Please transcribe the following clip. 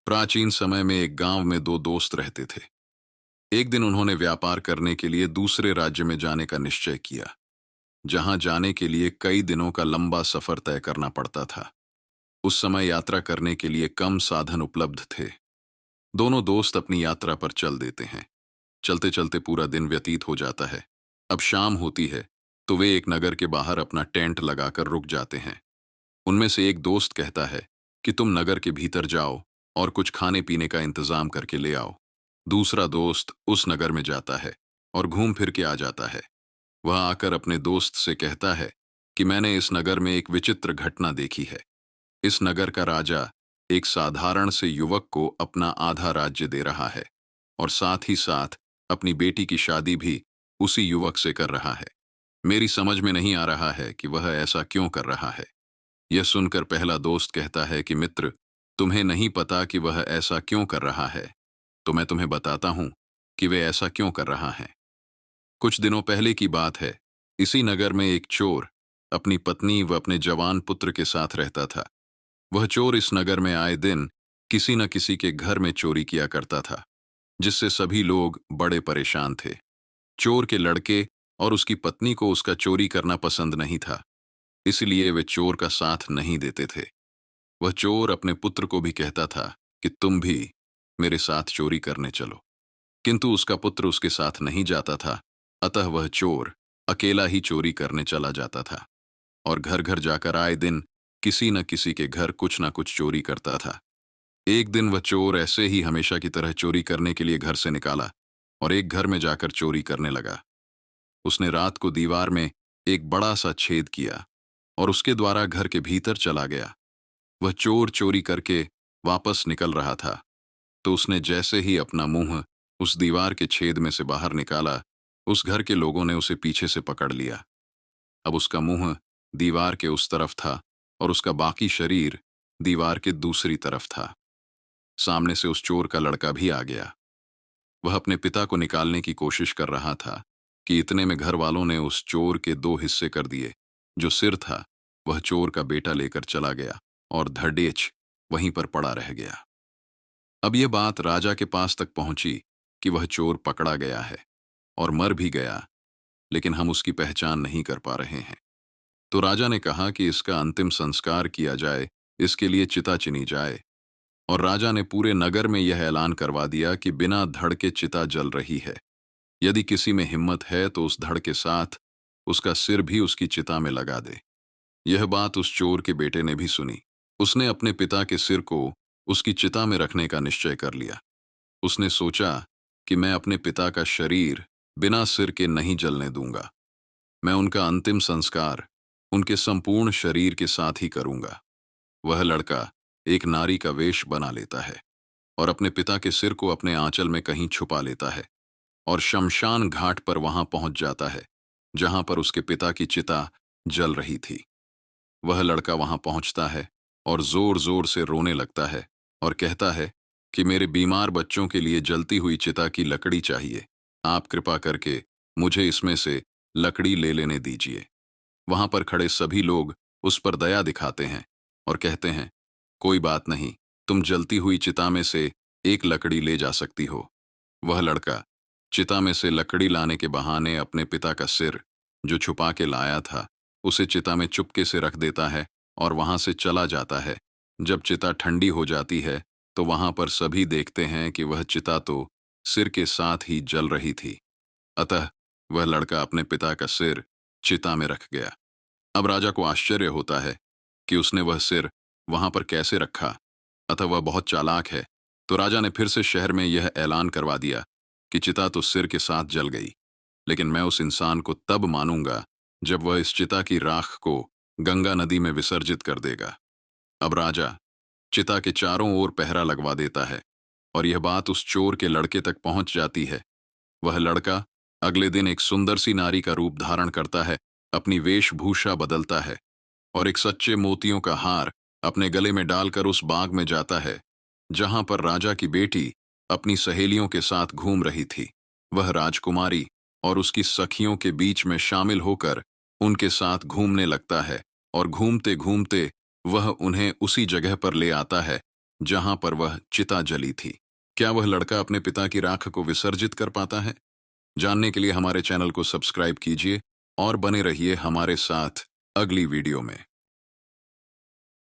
प्राचीन समय में एक गांव में दो दोस्त रहते थे। एक दिन उन्होंने व्यापार करने के लिए दूसरे राज्य में जाने का निश्चय किया, जहां जाने के लिए कई दिनों का लंबा सफर तय करना पड़ता था। उस समय यात्रा करने के लिए कम साधन उपलब्ध थे। दोनों दोस्त अपनी यात्रा पर चल देते हैं। चलते चलते पूरा दिन व्यतीत हो जाता है। अब शाम होती है तो वे एक नगर के बाहर अपना टेंट लगाकर रुक जाते हैं। उनमें से एक दोस्त कहता है कि तुम नगर के भीतर जाओ और कुछ खाने पीने का इंतजाम करके ले आओ। दूसरा दोस्त उस नगर में जाता है और घूम फिर के आ जाता है। वह आकर अपने दोस्त से कहता है कि मैंने इस नगर में एक विचित्र घटना देखी है। इस नगर का राजा एक साधारण से युवक को अपना आधा राज्य दे रहा है और साथ ही साथ अपनी बेटी की शादी भी उसी युवक से कर रहा है। मेरी समझ में नहीं आ रहा है कि वह ऐसा क्यों कर रहा है। यह सुनकर पहला दोस्त कहता है कि मित्र, तुम्हें नहीं पता कि वह ऐसा क्यों कर रहा है, तो मैं तुम्हें बताता हूं कि वे ऐसा क्यों कर रहा है। कुछ दिनों पहले की बात है। इसी नगर में एक चोर अपनी पत्नी व अपने जवान पुत्र के साथ रहता था। वह चोर इस नगर में आए दिन किसी न किसी के घर में चोरी किया करता था, जिससे सभी लोग बड़े परेशान थे। चोर के लड़के और उसकी पत्नी को उसका चोरी करना पसंद नहीं था, इसलिए वे चोर का साथ नहीं देते थे। वह चोर अपने पुत्र को भी कहता था कि तुम भी मेरे साथ चोरी करने चलो, किंतु उसका पुत्र उसके साथ नहीं जाता था। अतः वह चोर अकेला ही चोरी करने चला जाता था और घर घर जाकर आए दिन किसी न किसी के घर कुछ न कुछ चोरी करता था। एक दिन वह चोर ऐसे ही हमेशा की तरह चोरी करने के लिए घर से निकाला और एक घर में जाकर चोरी करने लगा। उसने रात को दीवार में एक बड़ा सा छेद किया और उसके द्वारा घर के भीतर चला गया। वह चोर चोरी करके वापस निकल रहा था, तो उसने जैसे ही अपना मुंह उस दीवार के छेद में से बाहर निकाला, उस घर के लोगों ने उसे पीछे से पकड़ लिया। अब उसका मुंह दीवार के उस तरफ था और उसका बाकी शरीर दीवार के दूसरी तरफ था। सामने से उस चोर का लड़का भी आ गया। वह अपने पिता को निकालने की कोशिश कर रहा था कि इतने में घर वालों ने उस चोर के दो हिस्से कर दिए। जो सिर था वह चोर का बेटा लेकर चला गया और धड़ेच वहीं पर पड़ा रह गया। अब यह बात राजा के पास तक पहुंची कि वह चोर पकड़ा गया है और मर भी गया, लेकिन हम उसकी पहचान नहीं कर पा रहे हैं। तो राजा ने कहा कि इसका अंतिम संस्कार किया जाए, इसके लिए चिता चुनी जाए। और राजा ने पूरे नगर में यह ऐलान करवा दिया कि बिना धड़ के चिता जल रही है। यदि किसी में हिम्मत है तो उस धड़ के साथ उसका सिर भी उसकी चिता में लगा दे। यह बात उस चोर के बेटे ने भी सुनी। उसने अपने पिता के सिर को उसकी चिता में रखने का निश्चय कर लिया। उसने सोचा कि मैं अपने पिता का शरीर बिना सिर के नहीं जलने दूंगा। मैं उनका अंतिम संस्कार उनके संपूर्ण शरीर के साथ ही करूंगा। वह लड़का एक नारी का वेश बना लेता है और अपने पिता के सिर को अपने आंचल में कहीं छुपा लेता है और शमशान घाट पर वहां पहुंच जाता है, जहां पर उसके पिता की चिता जल रही थी। वह लड़का वहां पहुंचता है और जोर जोर से रोने लगता है और कहता है कि मेरे बीमार बच्चों के लिए जलती हुई चिता की लकड़ी चाहिए। आप कृपा करके मुझे इसमें से लकड़ी ले लेने दीजिए। वहां पर खड़े सभी लोग उस पर दया दिखाते हैं और कहते हैं, कोई बात नहीं, तुम जलती हुई चिता में से एक लकड़ी ले जा सकती हो। वह लड़का चिता में से लकड़ी लाने के बहाने अपने पिता का सिर, जो छुपा के लाया था, उसे चिता में चुपके से रख देता है और वहां से चला जाता है। जब चिता ठंडी हो जाती है तो वहां पर सभी देखते हैं कि वह चिता तो सिर के साथ ही जल रही थी। अतः वह लड़का अपने पिता का सिर चिता में रख गया। अब राजा को आश्चर्य होता है कि उसने वह सिर वहां पर कैसे रखा। अतः वह बहुत चालाक है, तो राजा ने फिर से शहर में यह ऐलान करवा दिया कि चिता तो सिर के साथ जल गई, लेकिन मैं उस इंसान को तब मानूंगा जब वह इस चिता की राख को गंगा नदी में विसर्जित कर देगा। अब राजा चिता के चारों ओर पहरा लगवा देता है और यह बात उस चोर के लड़के तक पहुंच जाती है। वह लड़का अगले दिन एक सुंदर सी नारी का रूप धारण करता है, अपनी वेशभूषा बदलता है और एक सच्चे मोतियों का हार अपने गले में डालकर उस बाग में जाता है जहां पर राजा की बेटी अपनी सहेलियों के साथ घूम रही थी। वह राजकुमारी और उसकी सखियों के बीच में शामिल होकर उनके साथ घूमने लगता है और घूमते घूमते वह उन्हें उसी जगह पर ले आता है जहां पर वह चिता जली थी। क्या वह लड़का अपने पिता की राख को विसर्जित कर पाता है? जानने के लिए हमारे चैनल को सब्सक्राइब कीजिए और बने रहिए हमारे साथ अगली वीडियो में।